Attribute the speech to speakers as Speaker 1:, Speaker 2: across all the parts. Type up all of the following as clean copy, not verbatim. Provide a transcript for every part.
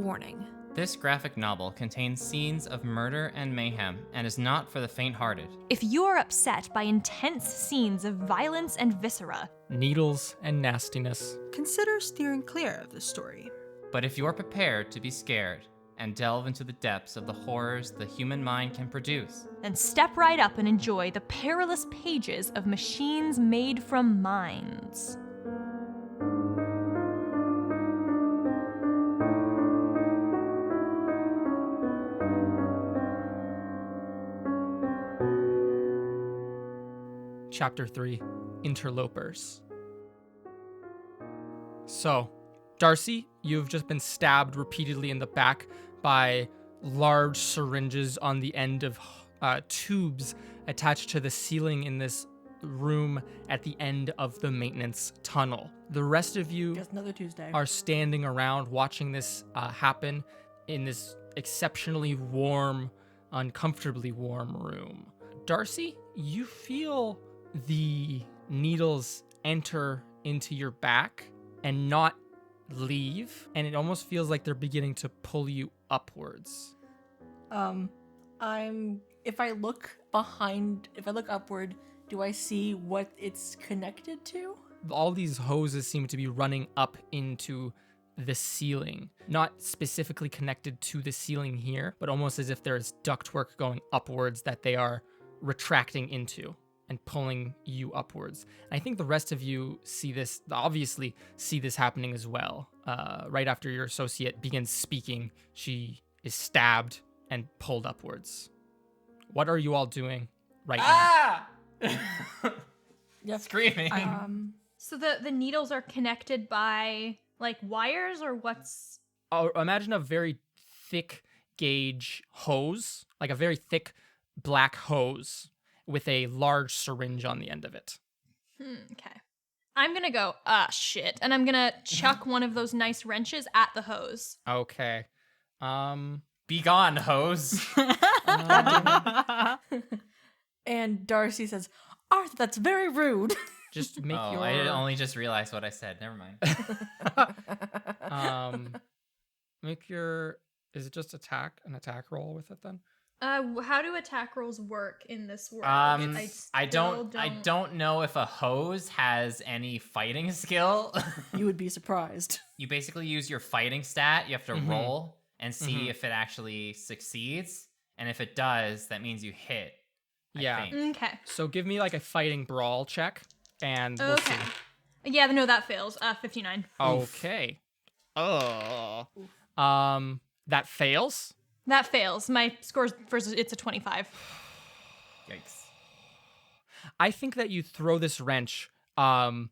Speaker 1: Warning.
Speaker 2: This graphic novel contains scenes of murder and mayhem and is not for the faint-hearted.
Speaker 3: If you are upset by intense scenes of violence and viscera,
Speaker 4: needles and nastiness,
Speaker 1: Consider steering clear of this story.
Speaker 2: But if you're prepared to be scared and delve into the depths of the horrors the human mind can produce,
Speaker 3: then step right up and enjoy the perilous pages of Machines Made from Minds.
Speaker 4: Chapter 3, Interlopers. So, Darcy, you've just been stabbed repeatedly in the back by large syringes on the end of tubes attached to the ceiling in this room at the end of the maintenance tunnel. The rest of you
Speaker 1: Just another Tuesday.
Speaker 4: are standing around watching this happen in this exceptionally warm, uncomfortably warm room. Darcy, you feel the needles enter into your back and not leave, and it almost feels like they're beginning to pull you upwards.
Speaker 1: If I look upward, do I see what it's connected to?
Speaker 4: All these hoses seem to be running up into the ceiling, not specifically connected to the ceiling here, but almost as if there's ductwork going upwards that they are retracting into and pulling you upwards. And I think the rest of you obviously see this happening as well. Right after your associate begins speaking, she is stabbed and pulled upwards. What are you all doing right
Speaker 2: Ah!
Speaker 1: Yep.
Speaker 2: Screaming.
Speaker 3: So the needles are connected by, like, wires, or what's...
Speaker 4: now? Imagine a very thick gauge hose, like a very thick black hose with a large syringe on the end of it.
Speaker 3: Okay. I'm gonna go, shit, and I'm gonna chuck one of those nice wrenches at the hose.
Speaker 4: Okay.
Speaker 2: Be gone, hose.
Speaker 1: And Darcy says, Arthur, that's very rude.
Speaker 4: Just make
Speaker 2: Oh,
Speaker 4: your...
Speaker 2: I only just realized what I said. Never mind.
Speaker 4: Make your... Is it just an attack roll with it then?
Speaker 3: How do attack rolls work in this world?
Speaker 2: I don't know if a hose has any fighting skill.
Speaker 1: You would be surprised.
Speaker 2: You basically use your fighting stat. You have to roll and see if it actually succeeds. And if it does, that means you hit. I think.
Speaker 3: Okay.
Speaker 4: So give me like a fighting brawl check, and we'll
Speaker 3: Okay.
Speaker 4: see.
Speaker 3: Yeah, no, that fails. 59.
Speaker 4: Okay. That fails?
Speaker 3: That fails. My score's first. It's a 25.
Speaker 2: Yikes.
Speaker 4: I think that you throw this wrench, and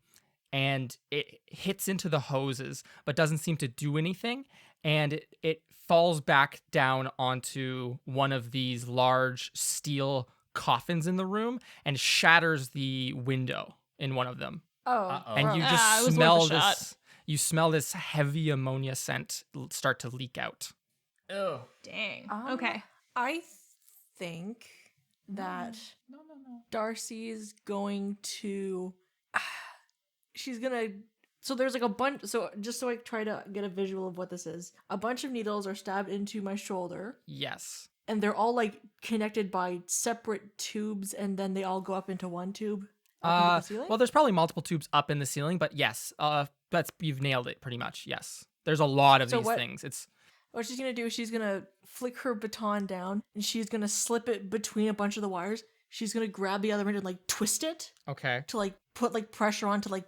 Speaker 4: it hits into the hoses, but doesn't seem to do anything, and it falls back down onto one of these large steel coffins in the room and shatters the window in one of them.
Speaker 1: Oh.
Speaker 2: Uh-oh.
Speaker 4: And you
Speaker 3: it
Speaker 4: just
Speaker 3: was
Speaker 4: smell
Speaker 3: worth a shot.
Speaker 4: this. You smell this heavy ammonia scent start to leak out.
Speaker 2: Ew.
Speaker 3: Dang.
Speaker 1: Um,
Speaker 3: Okay.
Speaker 1: I think that Darcy's going to... She's gonna... So there's like a bunch... So just so I try to get a visual of what this is. A bunch of needles are stabbed into my shoulder.
Speaker 4: Yes.
Speaker 1: And they're all like connected by separate tubes, and then they all go up into one tube. Up into the ceiling?
Speaker 4: Well, there's probably multiple tubes up in the ceiling, but yes, you've nailed it pretty much. Yes, there's a lot of these things.
Speaker 1: What she's gonna do is she's gonna flick her baton down, and she's gonna slip it between a bunch of the wires. She's gonna grab the other end and like twist it
Speaker 4: Okay.
Speaker 1: to like put like pressure on to like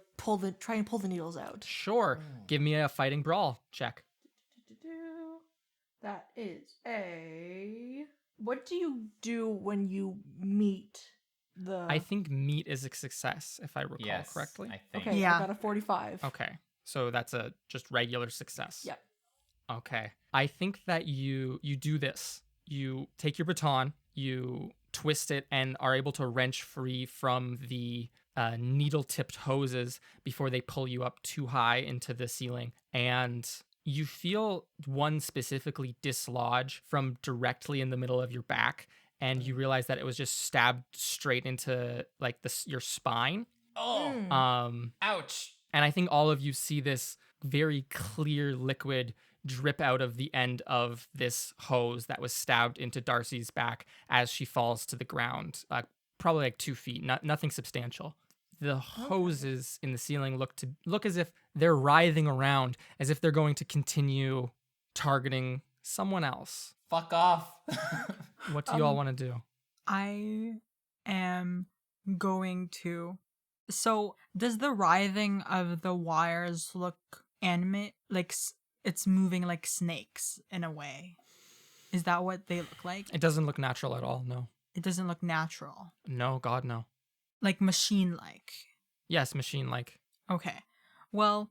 Speaker 1: try and pull the needles out.
Speaker 4: Sure. Give me a fighting brawl check.
Speaker 1: That is a... What do you do when you meet the...
Speaker 4: I think meat is a success, if I recall
Speaker 2: Yes,
Speaker 4: correctly.
Speaker 2: I think.
Speaker 1: Okay,
Speaker 5: Yeah.
Speaker 1: I got a 45.
Speaker 4: Okay. So that's a just regular success.
Speaker 1: Yep.
Speaker 4: Okay. I think that you do this. You take your baton, you twist it, and are able to wrench free from the needle-tipped hoses before they pull you up too high into the ceiling. And you feel one specifically dislodge from directly in the middle of your back, and you realize that it was just stabbed straight into like your spine.
Speaker 2: Oh.
Speaker 4: Um,
Speaker 2: Ouch.
Speaker 4: and I think all of you see this very clear liquid drip out of the end of this hose that was stabbed into Darcy's back as she falls to the ground, probably like 2 feet, nothing substantial. The hoses in the ceiling look as if they're writhing around, as if they're going to continue targeting someone else.
Speaker 2: Fuck off.
Speaker 4: What do you all want to do?
Speaker 5: I am going to. So, does the writhing of the wires look animate? Like it's moving like snakes in a way? Is that what they look like?
Speaker 4: It doesn't look natural at all, no.
Speaker 5: It doesn't look natural.
Speaker 4: No, God, no.
Speaker 5: Like machine-like.
Speaker 4: Yes, machine-like.
Speaker 5: Okay. Well,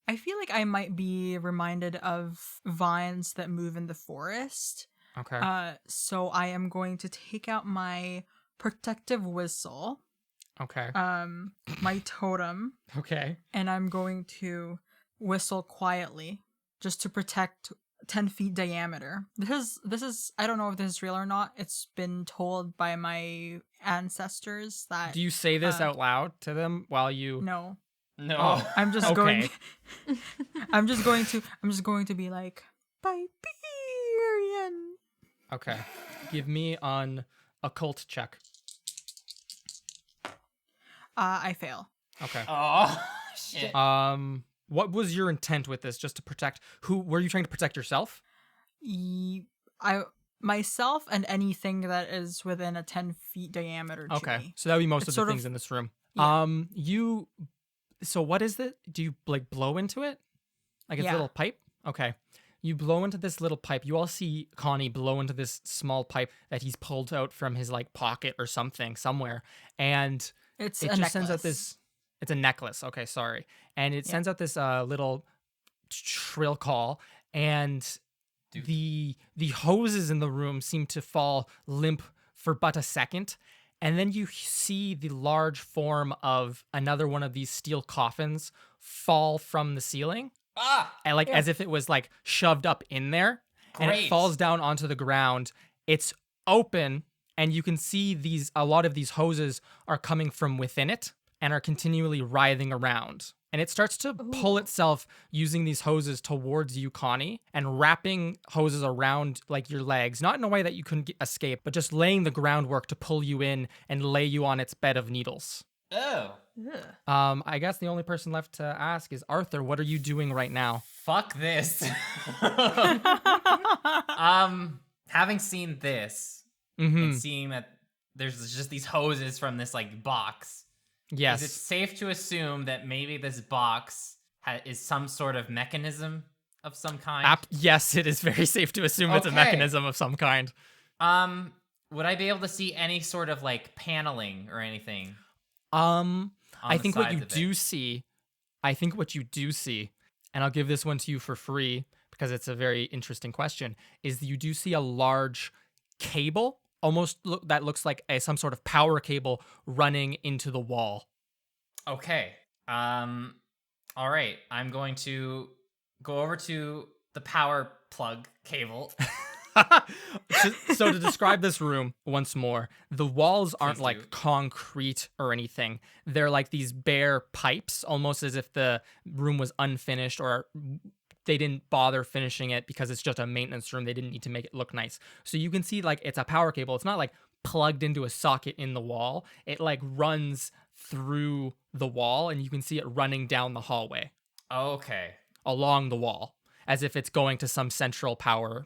Speaker 5: I feel like I might be reminded of vines that move in the forest.
Speaker 4: Okay.
Speaker 5: So I am going to take out my protective whistle,
Speaker 4: Okay.
Speaker 5: my totem,
Speaker 4: Okay.
Speaker 5: and I'm going to whistle quietly just to protect 10 feet diameter. This is I don't know if this is real or not. It's been told by my ancestors that.
Speaker 4: Do you say this out loud to them while you?
Speaker 5: No.
Speaker 2: No.
Speaker 4: Oh.
Speaker 5: I'm just
Speaker 4: Okay.
Speaker 5: going. I'm just going to be like Biberian.
Speaker 4: Okay. Give me an occult check.
Speaker 5: I fail.
Speaker 4: Okay.
Speaker 2: Oh, shit.
Speaker 4: What was your intent with this? Just to protect who? Were you trying to protect yourself?
Speaker 5: Myself and anything that is within a 10 feet diameter to
Speaker 4: Okay.
Speaker 5: me.
Speaker 4: So that would be most
Speaker 5: It's
Speaker 4: of the
Speaker 5: sort of-
Speaker 4: things in this room.
Speaker 5: Yeah.
Speaker 4: So what is it? Do you like blow into it? Like a
Speaker 5: Yeah.
Speaker 4: little pipe? Okay. You blow into this little pipe. You all see Connie blow into this small pipe that he's pulled out from his like pocket or something somewhere. And
Speaker 5: It's
Speaker 4: it
Speaker 5: a
Speaker 4: just sends out
Speaker 5: necklace.
Speaker 4: this. It's a necklace. Okay, sorry. And it sends out this little shrill call, and
Speaker 2: Dude.
Speaker 4: the hoses in the room seem to fall limp for but a second, and then you see the large form of another one of these steel coffins fall from the ceiling, and like as if it was like shoved up in there, and it
Speaker 2: Great.
Speaker 4: falls down onto the ground. It's open, and you can see a lot of these hoses are coming from within it and are continually writhing around. And it starts to pull itself using these hoses towards you, Connie, and wrapping hoses around like your legs, not in a way that you couldn't escape, but just laying the groundwork to pull you in and lay you on its bed of needles.
Speaker 2: Oh.
Speaker 4: I guess the only person left to ask is Arthur. What are you doing right now?
Speaker 2: Fuck this. Having seen this and seeing that there's just these hoses from this like box.
Speaker 4: Yes.
Speaker 2: Is it safe to assume that maybe this box is some sort of mechanism of some kind?
Speaker 4: Yes, it is very safe to assume it's a
Speaker 2: Okay.
Speaker 4: mechanism of some kind.
Speaker 2: Would I be able to see any sort of like paneling or anything?
Speaker 4: I think what you
Speaker 2: sides of it?
Speaker 4: do see, and I'll give this one to you for free because it's a very interesting question, is that you do see a large cable, that looks like some sort of power cable running into the wall.
Speaker 2: Okay. All right. I'm going to go over to the power plug cable.
Speaker 4: So to describe this room once more, the walls aren't
Speaker 2: Please
Speaker 4: like
Speaker 2: do.
Speaker 4: concrete or anything. They're like these bare pipes, almost as if the room was unfinished or they didn't bother finishing it because it's just a maintenance room. They didn't need to make it look nice. So you can see like it's a power cable. It's not like plugged into a socket in the wall. It like runs through the wall and you can see it running down the hallway
Speaker 2: Okay.
Speaker 4: along the wall as if it's going to some central power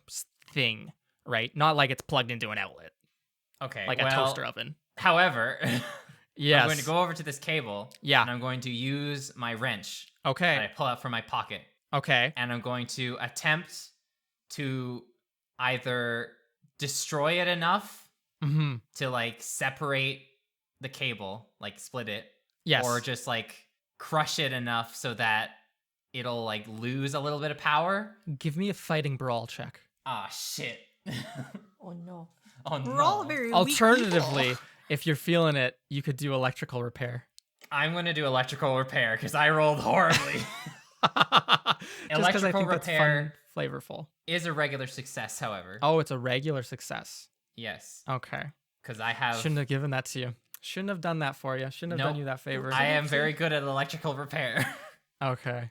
Speaker 4: thing, right? Not like it's plugged into an outlet,
Speaker 2: Okay.
Speaker 4: like a toaster oven.
Speaker 2: However,
Speaker 4: Yes.
Speaker 2: I'm going to go over to this cable.
Speaker 4: Yeah.
Speaker 2: And I'm going to use my wrench that I
Speaker 4: Okay.
Speaker 2: pull out from my pocket.
Speaker 4: Okay.
Speaker 2: And I'm going to attempt to either destroy it enough
Speaker 4: Mm-hmm.
Speaker 2: to like separate the cable, like split it,
Speaker 4: Yes.
Speaker 2: or just like crush it enough so that it'll like lose a little bit of power.
Speaker 4: Give me a fighting brawl check.
Speaker 2: Ah, shit.
Speaker 1: Oh no.
Speaker 2: Oh no.
Speaker 5: We're all very weak
Speaker 4: Alternatively,
Speaker 5: people.
Speaker 4: if you're feeling it, you could do electrical repair.
Speaker 2: I'm going to do electrical repair because I rolled horribly.
Speaker 4: Just 'cause I
Speaker 2: Electrical
Speaker 4: think that's
Speaker 2: repair
Speaker 4: fun, flavorful.
Speaker 2: is a regular success, however.
Speaker 4: Oh, it's a regular success.
Speaker 2: Yes.
Speaker 4: Okay.
Speaker 2: Because I have.
Speaker 4: Shouldn't have given that to you. Shouldn't have done that for you. Shouldn't have done
Speaker 2: Nope.
Speaker 4: you that favor.
Speaker 2: I am very good at electrical repair.
Speaker 4: Okay.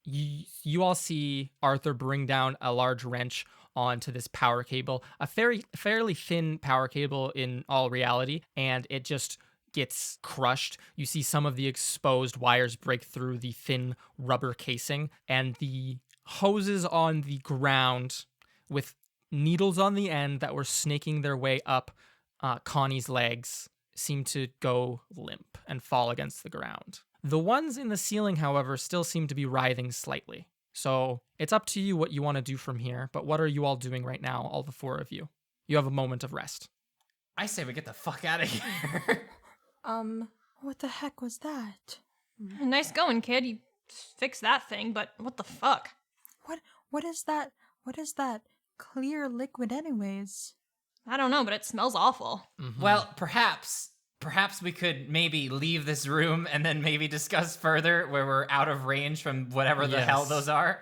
Speaker 4: you all see Arthur bring down a large wrench onto this power cable, a fairly thin power cable in all reality, and it just gets crushed. You see some of the exposed wires break through the thin rubber casing, and the hoses on the ground with needles on the end that were snaking their way up Connie's legs seem to go limp and fall against the ground. The ones in the ceiling, however, still seem to be writhing slightly. So it's up to you what you want to do from here, but what are you all doing right now, all the four of you? You have a moment of rest.
Speaker 2: I say we get the fuck out of here.
Speaker 5: What the heck was that?
Speaker 3: Nice going, kid. You fixed that thing, but what the fuck?
Speaker 5: What is that? What is that clear liquid anyways?
Speaker 3: I don't know, but it smells awful.
Speaker 2: Well, perhaps we could maybe leave this room and then maybe discuss further where we're out of range from whatever the hell those are.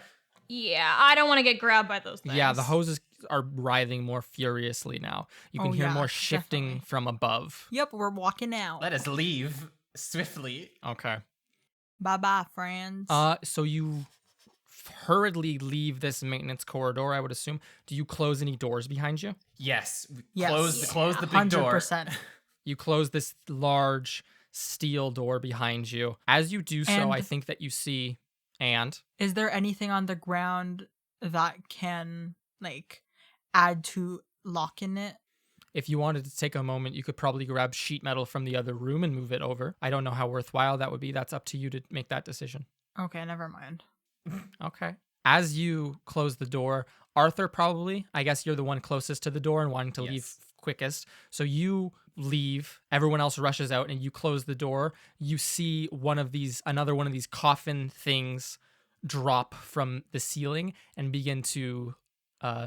Speaker 3: Yeah, I don't want to get grabbed by those things.
Speaker 4: Yeah, the hoses are writhing more furiously now. You can hear more shifting
Speaker 5: definitely.
Speaker 4: from above.
Speaker 5: Yep, we're walking out.
Speaker 2: Let us leave swiftly.
Speaker 4: Okay.
Speaker 5: Bye-bye, friends.
Speaker 4: So you hurriedly leave this maintenance corridor, I would assume. Do you close any doors behind you?
Speaker 2: Yes.
Speaker 5: Yes.
Speaker 2: Close the big door.
Speaker 5: 100%.
Speaker 4: You close this large steel door behind you. As you do so,
Speaker 5: And-
Speaker 4: I think that you see... And?
Speaker 5: Is there anything on the ground that can, like, add to locking it?
Speaker 4: If you wanted to take a moment, you could probably grab sheet metal from the other room and move it over. I don't know how worthwhile that would be. That's up to you to make that decision.
Speaker 5: Okay, never mind.
Speaker 4: Okay. As you close the door, Arthur probably, I guess you're the one closest to the door and wanting to leave quickest. So you leave, everyone else rushes out, and you close the door. You see another one of these coffin things drop from the ceiling and begin to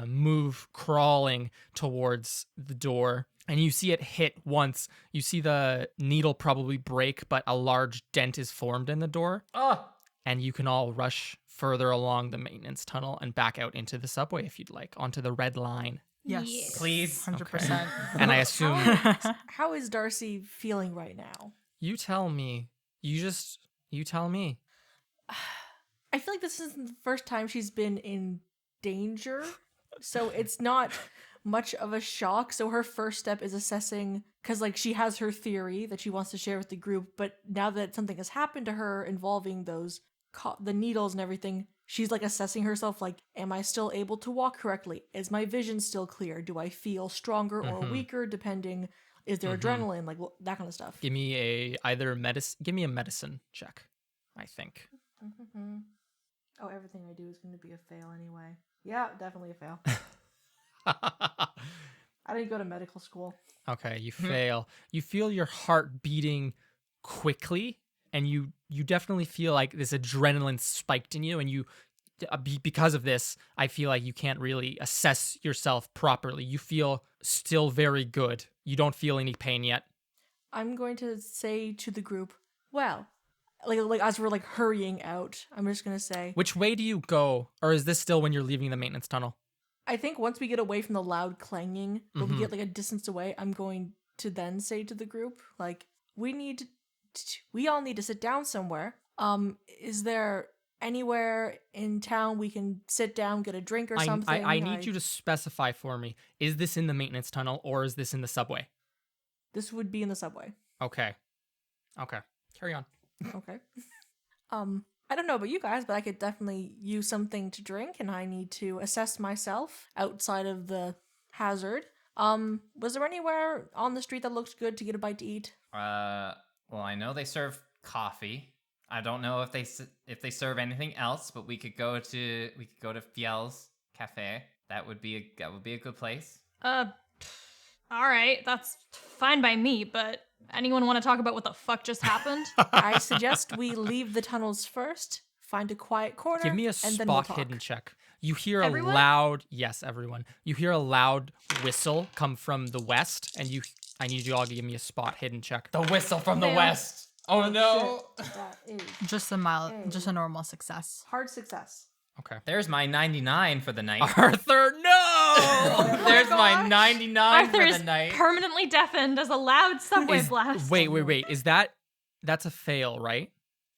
Speaker 4: move, crawling towards the door. And you see it hit once. You see the needle probably break, but a large dent is formed in the door.
Speaker 2: Oh,
Speaker 4: And you can all rush further along the maintenance tunnel and back out into the subway if you'd like, onto the red line.
Speaker 5: Yes.
Speaker 2: please.
Speaker 5: 100%.
Speaker 4: And I assume
Speaker 1: How is Darcy feeling right now?
Speaker 4: you tell me. You tell me.
Speaker 1: I feel like this isn't the first time she's been in danger, so it's not much of a shock. So her first step is assessing, because like she has her theory that she wants to share with the group, but now that something has happened to her involving those the needles and everything, she's like assessing herself, like, am I still able to walk correctly? Is my vision still clear? Do I feel stronger or weaker depending? Is there adrenaline? Like that kind of stuff.
Speaker 4: Give me a medicine check, I think.
Speaker 1: Oh, everything I do is going to be a fail anyway. Yeah, definitely a fail. I didn't go to medical school.
Speaker 4: Okay, you fail. You feel your heart beating quickly, and you definitely feel like this adrenaline spiked in you, and you because of this, I feel like you can't really assess yourself properly. You feel still very good. You don't feel any pain yet.
Speaker 1: I'm going to say to the group, well, like as we're like hurrying out, I'm just going to say,
Speaker 4: Which way do you go? Or is this still when you're leaving the maintenance tunnel?
Speaker 1: I think once we get away from the loud clanging, but we get like a distance away, I'm going to then say to the group, like, we all need to sit down somewhere. Is there anywhere in town we can sit down, get a drink or something?
Speaker 4: I need you to specify for me. Is this in the maintenance tunnel or is this in the subway?
Speaker 1: This would be in the subway.
Speaker 4: Okay. Carry on.
Speaker 1: Okay. I don't know about you guys, but I could definitely use something to drink, and I need to assess myself outside of the hazard. Was there anywhere on the street that looked good to get a bite to eat?
Speaker 2: Well, I know they serve coffee. I don't know if they serve anything else, but we could go to Fiel's Cafe. That would be a good place.
Speaker 3: All right, that's fine by me, but anyone want to talk about what the fuck just happened?
Speaker 1: I suggest we leave the tunnels first, find a quiet corner,
Speaker 4: Give me a
Speaker 1: and then we'll
Speaker 4: spot
Speaker 1: talk.
Speaker 4: hidden check. You hear
Speaker 3: Everyone?
Speaker 4: a loud, yes, everyone. You hear a loud whistle come from the west, and I need you all to give me a spot hidden check.
Speaker 2: The whistle from the
Speaker 3: Fail.
Speaker 2: west. Oh no.
Speaker 1: That is
Speaker 5: Just a normal success.
Speaker 1: hard success.
Speaker 4: Okay.
Speaker 2: There's my 99 for the night.
Speaker 4: Arthur, no!
Speaker 2: There's my 99
Speaker 3: Arthur
Speaker 2: for
Speaker 3: is
Speaker 2: the night.
Speaker 3: permanently deafened as a loud subway blast.
Speaker 4: Wait. That's a fail, right?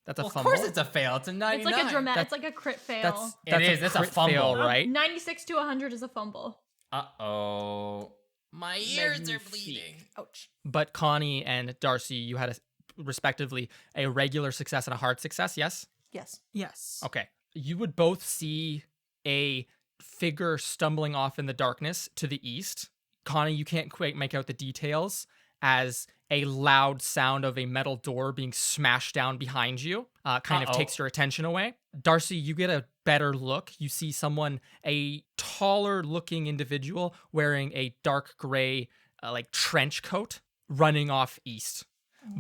Speaker 4: That's a
Speaker 2: Well, of
Speaker 4: fumble.
Speaker 2: course it's a fail. It's a 99.
Speaker 3: It's like a
Speaker 4: That's-
Speaker 3: it's like a crit fail.
Speaker 2: It's a
Speaker 4: crit
Speaker 2: fumble.
Speaker 4: fail, right?
Speaker 3: 96 to 100 is a fumble.
Speaker 2: Uh-oh. My ears are
Speaker 4: Magnifique.
Speaker 2: bleeding.
Speaker 1: Ouch.
Speaker 4: But Connie and Darcy, you had respectively a regular success and a hard success, yes?
Speaker 1: Yes.
Speaker 5: Yes.
Speaker 4: Okay. You would both see a figure stumbling off in the darkness to the east. Connie, you can't quite make out the details as a loud sound of a metal door being smashed down behind you kind of takes your attention away. Darcy, you get a better look. You see someone, a taller looking individual wearing a dark gray like trench coat running off east.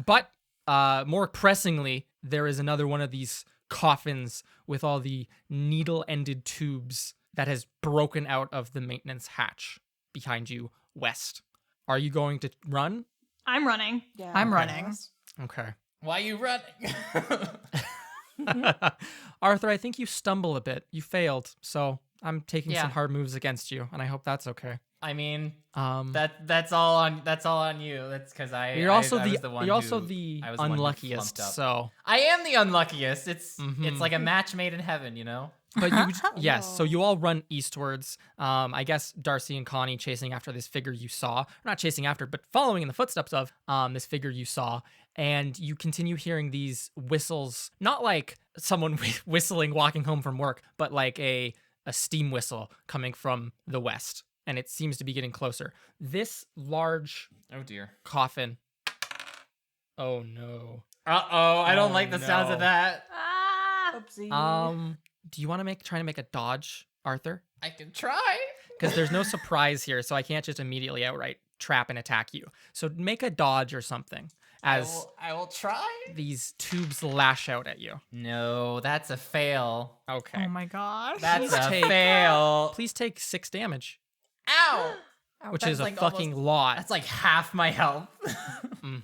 Speaker 4: But more pressingly, there is another one of these coffins with all the needle-ended tubes that has broken out of the maintenance hatch behind you west. Are you going to run?
Speaker 3: I'm running.
Speaker 1: Yeah.
Speaker 5: I'm running.
Speaker 1: Yes.
Speaker 4: Okay.
Speaker 2: Why are you running?
Speaker 4: Arthur, I think you stumble a bit. You failed, so I'm taking
Speaker 2: Yeah.
Speaker 4: some hard moves against you, and I hope that's okay.
Speaker 2: I mean,
Speaker 4: Um,
Speaker 2: that's all on you. That's because
Speaker 4: you're also
Speaker 2: I was the one
Speaker 4: you're also
Speaker 2: who-
Speaker 4: the
Speaker 2: I was the one who
Speaker 4: unluckiest.
Speaker 2: flumped up.
Speaker 4: So,
Speaker 2: I am the unluckiest. It's
Speaker 4: Mhm.
Speaker 2: like a match made in heaven, you know.
Speaker 4: but you yes. So
Speaker 1: No.
Speaker 4: you all run eastwards. I guess Darcy and Connie chasing after this figure you saw, not chasing after, but following in the footsteps of this figure you saw, and you continue hearing these whistles, not like someone whistling walking home from work, but like a steam whistle coming from the west. And it seems to be getting closer. This large
Speaker 2: Oh dear.
Speaker 4: coffin. Oh no.
Speaker 2: Uh-oh, I don't
Speaker 4: Oh,
Speaker 2: like the sounds
Speaker 4: no.
Speaker 2: of that.
Speaker 3: Ah!
Speaker 1: Oopsie.
Speaker 4: Do you want to try to make a dodge, Arthur?
Speaker 2: I can try.
Speaker 4: Because there's no surprise here, so I can't just immediately outright trap and attack you. So make a dodge or something as
Speaker 2: I will try.
Speaker 4: these tubes lash out at you.
Speaker 2: No, that's a fail.
Speaker 4: Okay.
Speaker 5: Oh my gosh.
Speaker 2: That's a
Speaker 4: take-
Speaker 2: fail.
Speaker 4: Please take 6 damage,
Speaker 2: Ow!
Speaker 4: which
Speaker 2: That's
Speaker 4: is a
Speaker 2: like
Speaker 4: fucking
Speaker 2: almost-
Speaker 4: lot.
Speaker 2: That's like half my health.
Speaker 4: Mhm.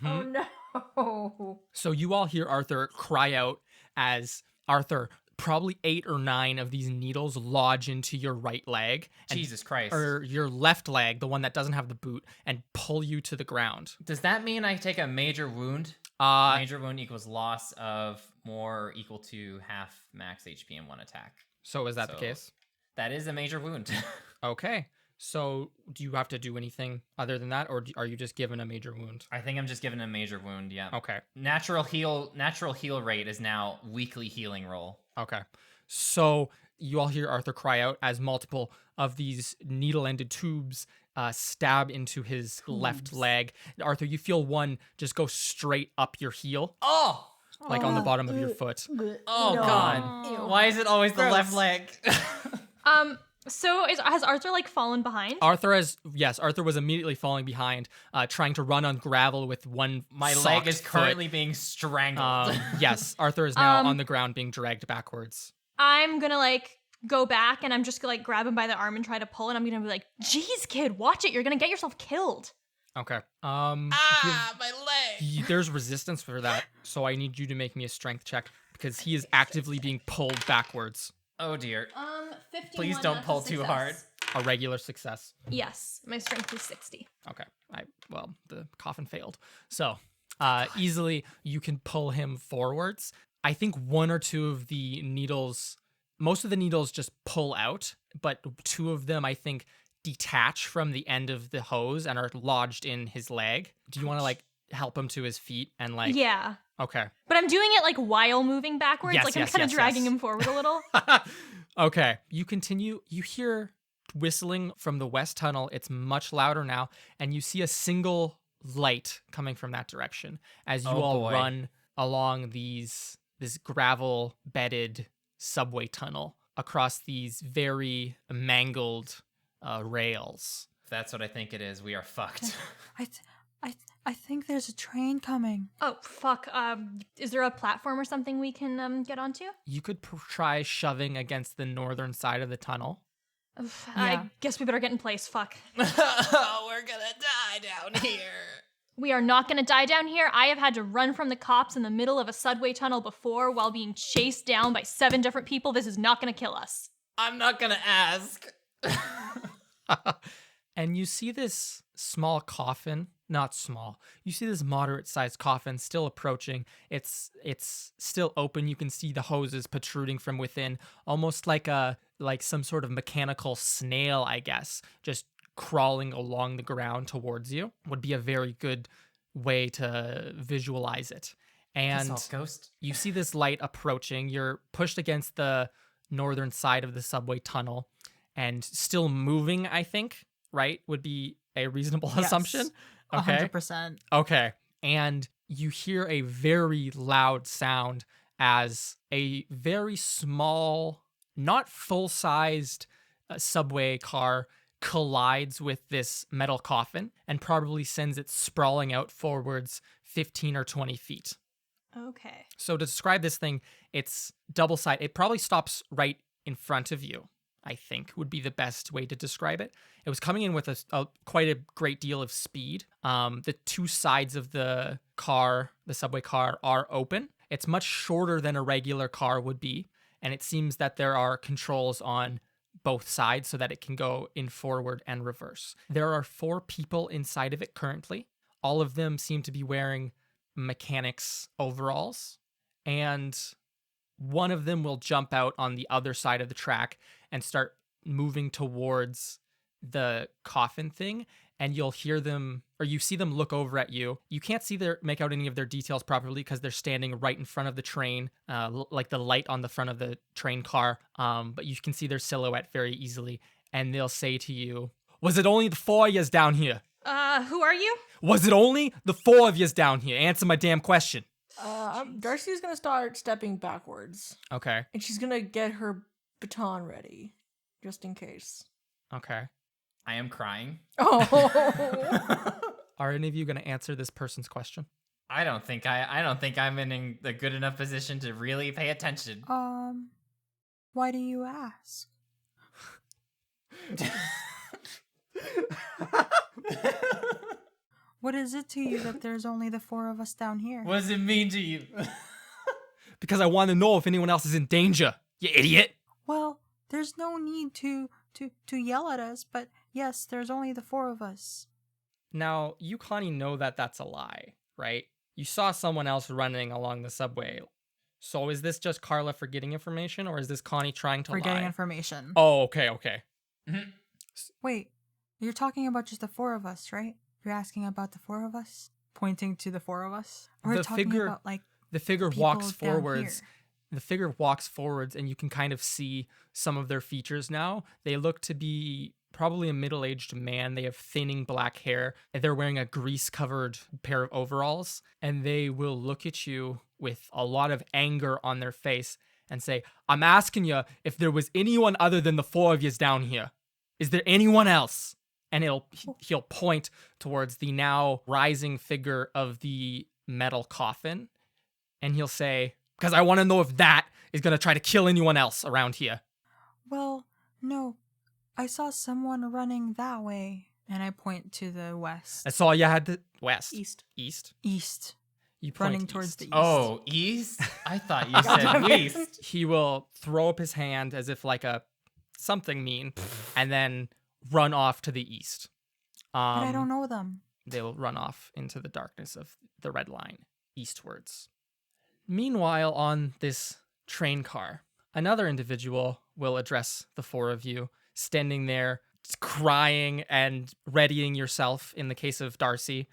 Speaker 1: Oh no.
Speaker 4: So you all hear Arthur cry out as Arthur, probably 8 or 9 of these needles lodge into your right leg. and-
Speaker 2: Jesus Christ.
Speaker 4: Or your left leg, the one that doesn't have the boot, and pull you to the ground.
Speaker 2: Does that mean I take a major wound?
Speaker 4: Uh,
Speaker 2: Major wound equals loss of more or equal to half max HP in one attack.
Speaker 4: so is that the
Speaker 2: So-
Speaker 4: case?
Speaker 2: That is a major wound.
Speaker 4: Okay. So do you have to do anything other than that, or are you just given a major wound?
Speaker 2: I think I'm just given a major wound, yeah.
Speaker 4: Okay.
Speaker 2: Natural heal rate is now weekly healing roll.
Speaker 4: Okay. So you all hear Arthur cry out as multiple of these needle-ended tubes stab into his left leg. Arthur, you feel one just go straight up your heel,
Speaker 2: Oh!
Speaker 4: like on the bottom of your foot.
Speaker 2: Oh
Speaker 1: No.
Speaker 2: god.
Speaker 1: Ew.
Speaker 2: Why is it always the left
Speaker 1: Gross.
Speaker 2: leg?
Speaker 3: So has Arthur like fallen behind?
Speaker 4: Arthur was immediately falling behind, trying to run on gravel with one.
Speaker 2: My leg
Speaker 4: socked
Speaker 2: is
Speaker 4: foot.
Speaker 2: currently being strangled.
Speaker 4: Yes, Arthur is now
Speaker 3: Um,
Speaker 4: on the ground being dragged backwards.
Speaker 3: I'm gonna like go back and I'm just gonna like grab him by the arm and try to pull it. I'm gonna be like, "Jeez, kid, watch it! You're gonna get yourself killed."
Speaker 4: Okay.
Speaker 2: Ah, my leg.
Speaker 4: There's resistance for that, so I need you to make me a strength check because he is actively being pulled backwards.
Speaker 2: Oh dear.
Speaker 3: 51.
Speaker 2: Please don't
Speaker 3: that's a
Speaker 2: pull too hard.
Speaker 3: success.
Speaker 4: A regular success.
Speaker 3: Yes, my strength is 60.
Speaker 4: Okay. Well, the coffin failed. So, easily you can pull him forwards. I think one or two of the needles, most of the needles just pull out, but 2 of them I think detach from the end of the hose and are lodged in his leg. Do you want to like help him to his feet and like
Speaker 3: Yeah,
Speaker 4: Okay.
Speaker 3: but I'm doing it like while moving backwards.
Speaker 4: Yes,
Speaker 3: like I'm
Speaker 4: yes,
Speaker 3: kind of
Speaker 4: yes,
Speaker 3: dragging
Speaker 4: yes.
Speaker 3: him forward a little.
Speaker 4: Okay. You continue. You hear whistling from the west tunnel. It's much louder now, and you see a single light coming from that direction as you
Speaker 2: Oh,
Speaker 4: all
Speaker 2: boy.
Speaker 4: run along this gravel bedded subway tunnel across these very mangled rails.
Speaker 2: If that's what I think it is, we are fucked.
Speaker 5: I think there's a train coming.
Speaker 3: Oh fuck! Is there a platform or something we can get onto?
Speaker 4: You could try shoving against the northern side of the tunnel.
Speaker 3: Oof,
Speaker 5: Yeah.
Speaker 3: I guess we better get in place. Fuck.
Speaker 2: We're gonna die down here.
Speaker 3: We are not gonna die down here. I have had to run from the cops in the middle of a subway tunnel before while being chased down by 7 different people. This is not gonna kill us.
Speaker 2: I'm not gonna ask.
Speaker 4: And you see this small coffin not small. You see this moderate-sized coffin still approaching. It's still open. You can see the hoses protruding from within, almost like some sort of mechanical snail, I guess, just crawling along the ground towards you. Would be a very good way to visualize it. And
Speaker 2: ghost.
Speaker 4: you see this light approaching. You're pushed against the northern side of the subway tunnel and still moving, I think, right? Would be a reasonable assumption. Okay.
Speaker 5: 100%.
Speaker 4: Okay. And you hear a very loud sound as a very small, not full-sized subway car collides with this metal coffin and probably sends it sprawling out forwards 15 or 20 feet.
Speaker 3: Okay.
Speaker 4: So to describe this thing, it's double-sided. It probably stops right in front of you, I think, would be the best way to describe it. It was coming in with quite a great deal of speed. The two sides of the car, the subway car, are open. It's much shorter than a regular car would be, and it seems that there are controls on both sides so that it can go in forward and reverse. There are 4 people inside of it currently. All of them seem to be wearing mechanics overalls, and one of them will jump out on the other side of the track and start moving towards the coffin thing, and you'll hear them, or you see them look over at you. You can't make out any of their details properly because they're standing right in front of the train, like the light on the front of the train car, but you can see their silhouette very easily, and they'll say to you, "Was it only the 4 of yous down here?
Speaker 3: Who are you?
Speaker 4: Was it only the 4 of yous down here? Answer my damn question."
Speaker 1: Darcy's gonna start stepping backwards,
Speaker 4: Okay.
Speaker 1: and she's gonna get her baton ready, just in case.
Speaker 4: Okay.
Speaker 2: I am crying.
Speaker 1: Oh.
Speaker 4: Are any of you going to answer this person's question?
Speaker 2: I don't think I'm in a good enough position to really pay attention.
Speaker 5: Why do you ask? What is it to you that there's only the 4 of us down here?
Speaker 2: What does it mean to you?
Speaker 4: Because I want to know if anyone else is in danger, you idiot.
Speaker 5: Well, there's no need to yell at us, but yes, there's only the 4 of us.
Speaker 4: Now, you, Connie, know that that's a lie, right? You saw someone else running along the subway. So is this just Carla forgetting information, or is this Connie trying to lie?
Speaker 5: Forgetting information.
Speaker 4: Oh, okay.
Speaker 2: Mm-hmm.
Speaker 5: Wait, you're talking about just the 4 of us, right? You're asking about the 4 of us? Pointing to the 4 of us? Or
Speaker 4: The
Speaker 5: talking
Speaker 4: figure-
Speaker 5: about, like,
Speaker 4: The figure
Speaker 5: people
Speaker 4: walks
Speaker 5: down
Speaker 4: forwards.
Speaker 5: here?
Speaker 4: The figure walks forwards, and you can kind of see some of their features now. They look to be probably a middle-aged man. They have thinning black hair. They're wearing a grease-covered pair of overalls, and they will look at you with a lot of anger on their face and say, "I'm asking you if there was anyone other than the 4 of yous down here. Is there anyone else?" And he'll point towards the now rising figure of the metal coffin, and he'll say, "Because I want to know if that is going to try to kill anyone else around here."
Speaker 5: Well, no. I saw someone running that way. And I point to the west.
Speaker 4: That's all you had to... West.
Speaker 1: East.
Speaker 4: East?
Speaker 5: East.
Speaker 4: You point
Speaker 5: Running towards
Speaker 4: east.
Speaker 5: the east.
Speaker 2: Oh, east? I thought you said west.
Speaker 4: He will throw up his hand as if like a something mean, and then run off to the east.
Speaker 5: But I don't know them.
Speaker 4: They'll run off into the darkness of the red line, eastwards. Meanwhile, on this train car, another individual will address the 4 of you, standing there, crying and readying yourself, in the case of Darcy,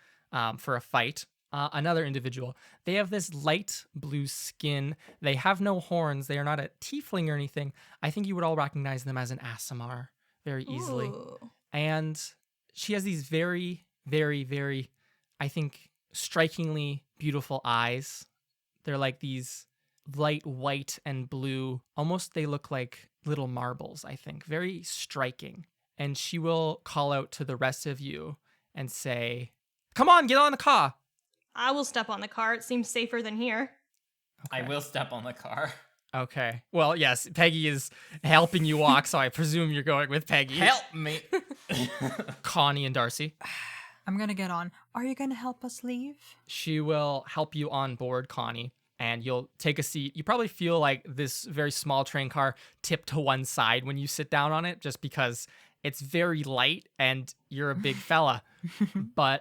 Speaker 4: for a fight. Another individual. They have this light blue skin. They have no horns. They are not a tiefling or anything. I think you would all recognize them as an Aasimar very easily.
Speaker 1: Ooh.
Speaker 4: And she has these very, very, very, I think, strikingly beautiful eyes. They're like these light white and blue. Almost they look like little marbles, I think. Very striking. And she will call out to the rest of you and say, "Come on, get on the car."
Speaker 3: I will step on the car. It seems safer than here.
Speaker 2: I will step on the car.
Speaker 4: Okay. Well, yes, Peggy is helping you walk, so I presume you're going with Peggy.
Speaker 2: Help me.
Speaker 4: Connie and Darcy.
Speaker 5: I'm gonna get on. Are you gonna help us leave?
Speaker 4: She will help you on board, Connie, and you'll take a seat. You probably feel like this very small train car tip to one side when you sit down on it, just because It's very light, and you're a big fella. But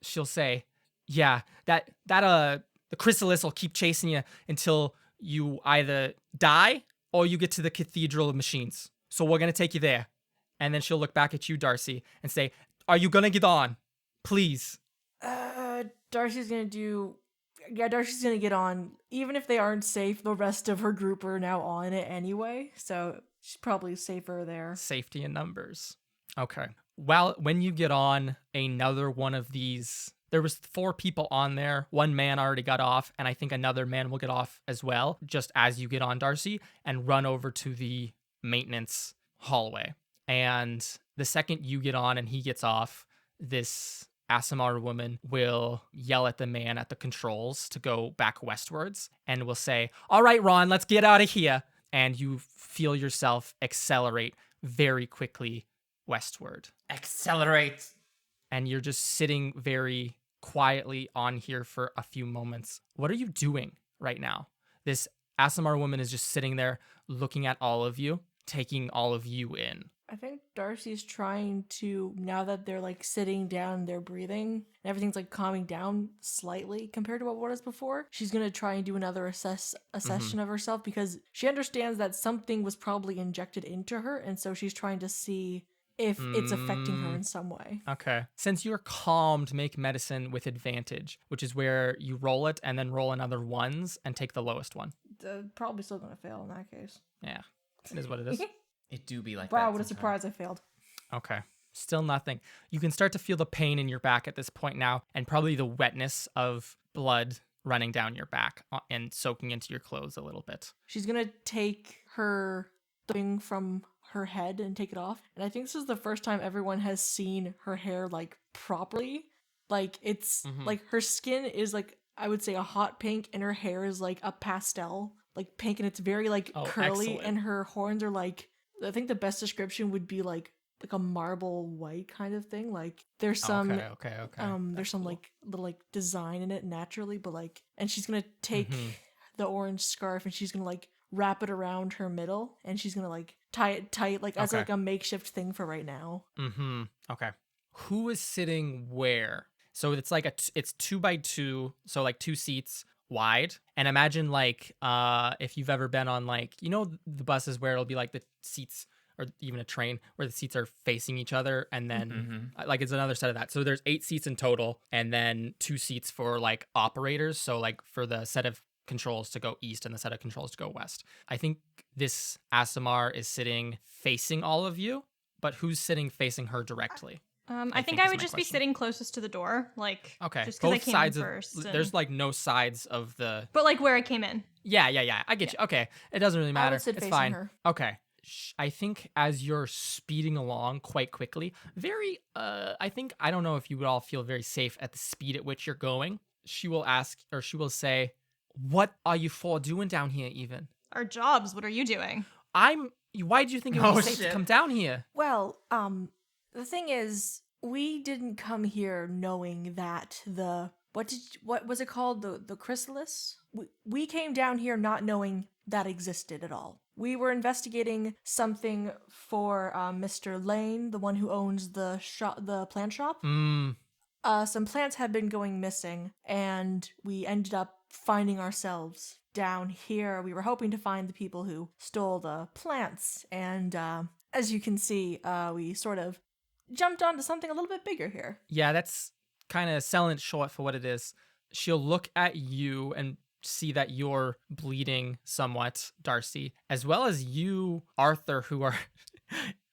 Speaker 4: she'll say, yeah, the chrysalis will keep chasing you until you either die or you get to the Cathedral of Machines. So we're going to take you there. And then she'll look back at you, Darcy, and say, are you going to get on? Please.
Speaker 1: Darcy's gonna get on. Even if they aren't safe, the rest of her group are now on it anyway, so she's probably safer there.
Speaker 4: Safety in numbers. Okay. Well, when you get on another one of these, there was 4 people on there. 1 man already got off, and I think another man will get off as well, just as you get on, Darcy, and run over to the maintenance hallway. And the second you get on and he gets off, this Aasimar woman will yell at the man at the controls to go back westwards and will say, all right, Ron, let's get out of here. And you feel yourself accelerate very quickly westward.
Speaker 2: Accelerate.
Speaker 4: And you're just sitting very quietly on here for a few moments. What are you doing right now? This Aasimar woman is just sitting there looking at all of you, taking all of you in.
Speaker 1: I think Darcy's trying to, now that they're like sitting down, they're breathing, and everything's like calming down slightly compared to what was before. She's gonna try and do another assessment of herself because she understands that something was probably injected into her, and so she's trying to see if it's affecting her in some way.
Speaker 4: Okay. Since you're calmed, make medicine with advantage, which is where you roll it and then roll another ones and take the lowest one.
Speaker 1: Probably still gonna fail in that case.
Speaker 4: Yeah, it is what it is.
Speaker 2: It do be like
Speaker 1: wow,
Speaker 2: that.
Speaker 1: what a surprise I failed.
Speaker 4: Okay. Still nothing. You can start to feel the pain in your back at this point now, and probably the wetness of blood running down your back and soaking into your clothes a little bit.
Speaker 1: She's gonna take her thing from her head and take it off. And I think this is the first time everyone has seen her hair like properly. Like it's like her skin is like, I would say, a hot pink, and her hair is like a pastel like pink, and it's very like curly. Excellent. And her horns are like, I think the best description would be like a marble white kind of thing. Like there's some
Speaker 4: okay.
Speaker 1: there's some
Speaker 4: cool.
Speaker 1: like little like design in it naturally, but like, and she's gonna take the orange scarf and she's gonna like wrap it around her middle, and she's gonna like tie it tight like as like a makeshift thing for right now.
Speaker 4: Okay. Who is sitting where? So it's like it's 2x2, so like 2 seats wide. And imagine like if you've ever been on like, you know, the buses where it'll be like the seats, or even a train where the seats are facing each other, and then like it's another set of that. So there's 8 seats in total, and then 2 seats for like operators, so like for the set of controls to go east and the set of controls to go west. I think this Aasimar is sitting facing all of you, but who's sitting facing her directly?
Speaker 3: I think I would just be sitting closest to the door, like,
Speaker 4: okay,
Speaker 3: just because I
Speaker 4: both
Speaker 3: came
Speaker 4: sides
Speaker 3: in
Speaker 4: of
Speaker 3: first.
Speaker 4: there's like no sides of the,
Speaker 3: but like where I came in.
Speaker 4: Yeah, I get you. Okay, it doesn't really matter.
Speaker 1: I would sit
Speaker 4: It's
Speaker 1: facing
Speaker 4: fine.
Speaker 1: her.
Speaker 4: Okay, I think as you're speeding along quite quickly, very I don't know if you would all feel very safe at the speed at which you're going. She will ask, or she will say, "What are you for doing down here even?"
Speaker 3: Our jobs, what are you doing?
Speaker 4: Why do you think it was safe to come down here?
Speaker 1: Well, the thing is, we didn't come here knowing that what was it called? The chrysalis? We came down here not knowing that existed at all. We were investigating something for Mr. Lane, the one who owns the plant shop. Some plants had been going missing, and we ended up finding ourselves down here. We were hoping to find the people who stole the plants, and as you can see, we sort of jumped onto something a little bit bigger here.
Speaker 4: Yeah, that's kind of selling it short for what it is. She'll look at you and see that you're bleeding somewhat, Darcy, as well as you, Arthur, who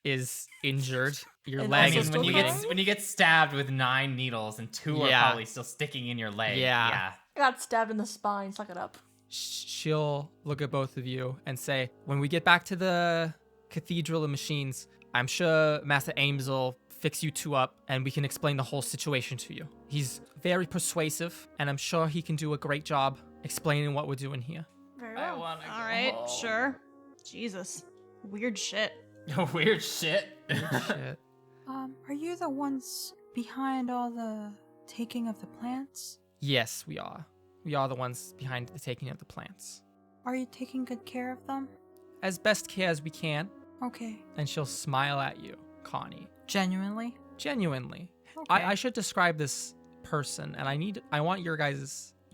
Speaker 4: is injured. Your
Speaker 1: And
Speaker 4: leg
Speaker 1: also
Speaker 4: is
Speaker 2: when you get stabbed with 9 needles and 2 are probably still sticking in your leg.
Speaker 4: Yeah.
Speaker 1: I got stabbed in the spine, suck it up.
Speaker 4: She'll look at both of you and say, when we get back to the Cathedral of Machines, I'm sure Master Ames will fix you 2 up and we can explain the whole situation to you. He's very persuasive, and I'm sure he can do a great job explaining what we're doing here.
Speaker 1: Very
Speaker 2: I
Speaker 1: well.
Speaker 2: want to go
Speaker 3: All right,
Speaker 2: home.
Speaker 3: sure. Jesus. Weird shit.
Speaker 2: Weird shit.
Speaker 4: Shit.
Speaker 5: Are you the ones behind all the taking of the plants?
Speaker 4: Yes, we are. We are the ones behind the taking of the plants.
Speaker 5: Are you taking good care of them?
Speaker 4: As best care as we can.
Speaker 5: Okay.
Speaker 4: And she'll smile at you. Connie.
Speaker 5: Genuinely?
Speaker 4: Genuinely.
Speaker 5: Okay.
Speaker 4: I should describe this person, and I want your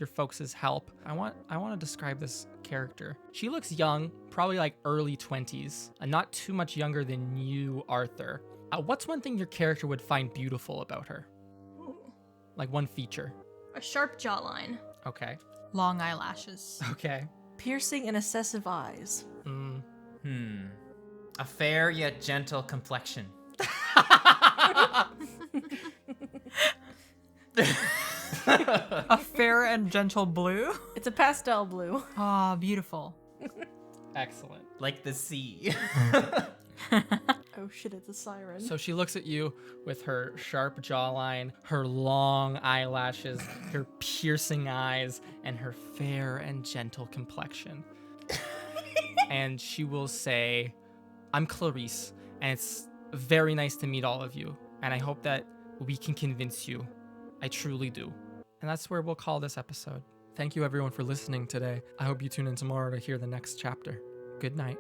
Speaker 4: folks' help. I want to describe this character. She looks young, probably like early 20s, and not too much younger than you, Arthur. What's one thing your character would find beautiful about her?
Speaker 3: Ooh.
Speaker 4: Like one feature.
Speaker 3: A sharp jawline.
Speaker 4: Okay.
Speaker 5: Long eyelashes.
Speaker 4: Okay.
Speaker 1: Piercing and excessive eyes.
Speaker 2: A fair yet gentle complexion.
Speaker 5: A fair and gentle blue.
Speaker 1: It's a pastel blue.
Speaker 5: Ah, beautiful.
Speaker 4: Excellent.
Speaker 2: Like the sea.
Speaker 1: Oh shit, it's a siren.
Speaker 4: So she looks at you with her sharp jawline, her long eyelashes, her piercing eyes, and her fair and gentle complexion. And she will say, I'm Clarice, and it's very nice to meet all of you, and I hope that we can convince you. I truly do. And that's where we'll call this episode. Thank you everyone for listening today. I hope you tune in tomorrow to hear the next chapter. Good night.